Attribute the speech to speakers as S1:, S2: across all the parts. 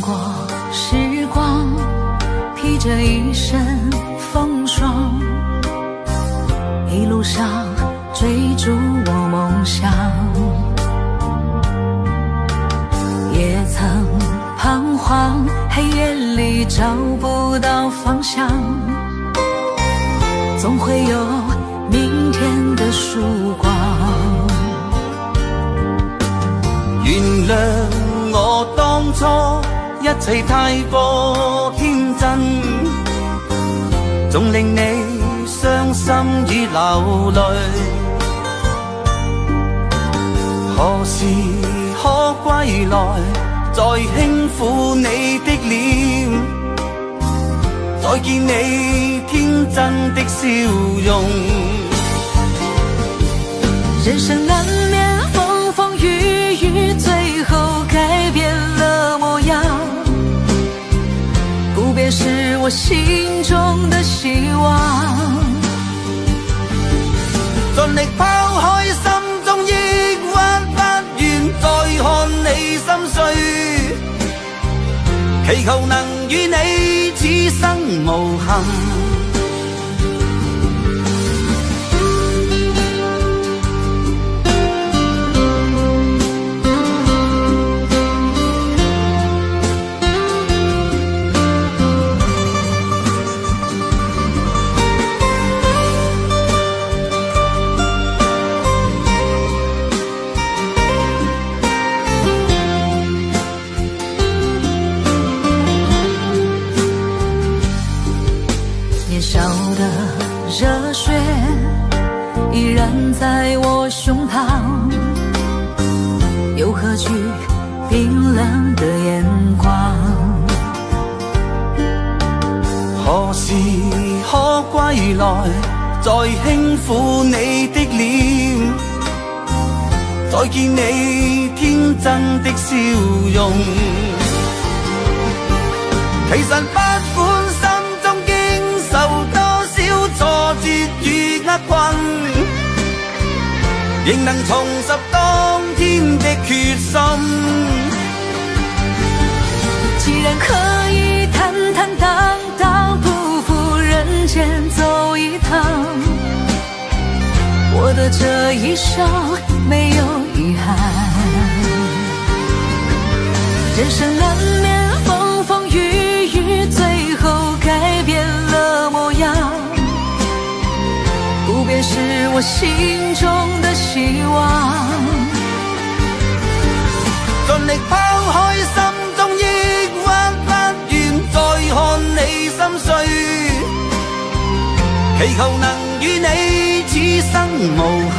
S1: 过时光，披着一身风霜，一路上追逐我梦想，也曾彷徨，黑夜里找不到方向，总会有明天的曙光。
S2: 原谅我當初一切太過天真，總令你傷心與流淚。何時可歸來，再輕撫你的臉，再見你天真的笑容。
S1: 人生難免風風雨雨，最後改變了模樣，不變是我心中的希望。
S2: 盡力拋開心中抑鬱，不願再看你心碎，祈求能與你此生無憾。
S1: 年少的熱血依然在我胸膛，又何懼冰冷的眼光。
S2: 何時可歸來，再輕撫你的臉，再見你天真的笑容。其實不管心中經受多少挫折與厄困，仍能重拾當天的決心。
S1: 既然可以坦坦蕩蕩，不負人間走一趟，我的這一生沒有遺憾。人生難免風風雨雨，最後改變了模樣，不變是我心中的希望。
S2: 盡力拋開心中抑鬱，不願再看你心碎，祈求能與你此生無憾。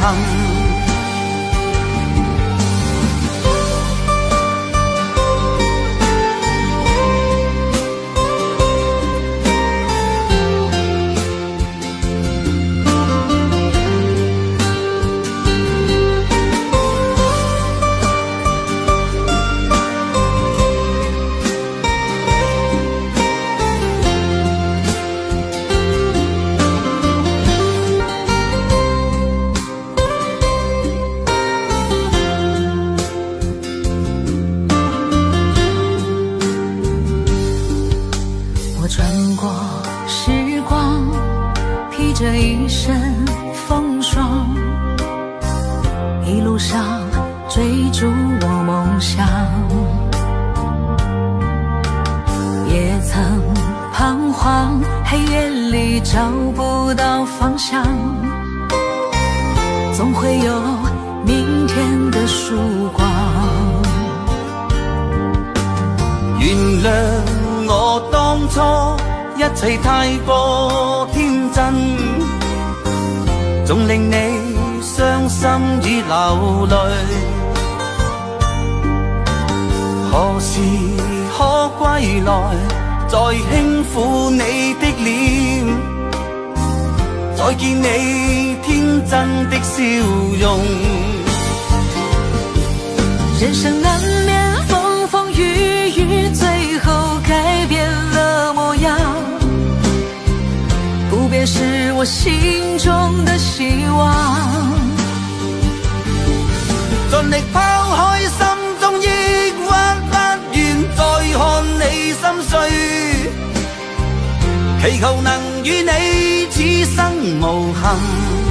S1: 穿過時光，披着一身風霜，一路上追逐我夢想，也曾彷徨，黑夜裡找不到方向，總會有明天的曙光。
S2: 原諒我當初一切太過天真，總令你傷心與流淚。何時可歸來，再輕撫你的臉，再見你天真的笑容。
S1: 人生難免風風雨雨，最後改變了模樣，不變是我心中的希望。
S2: 盡力拋開心中抑鬱，不願再看祈求能與你此生無憾。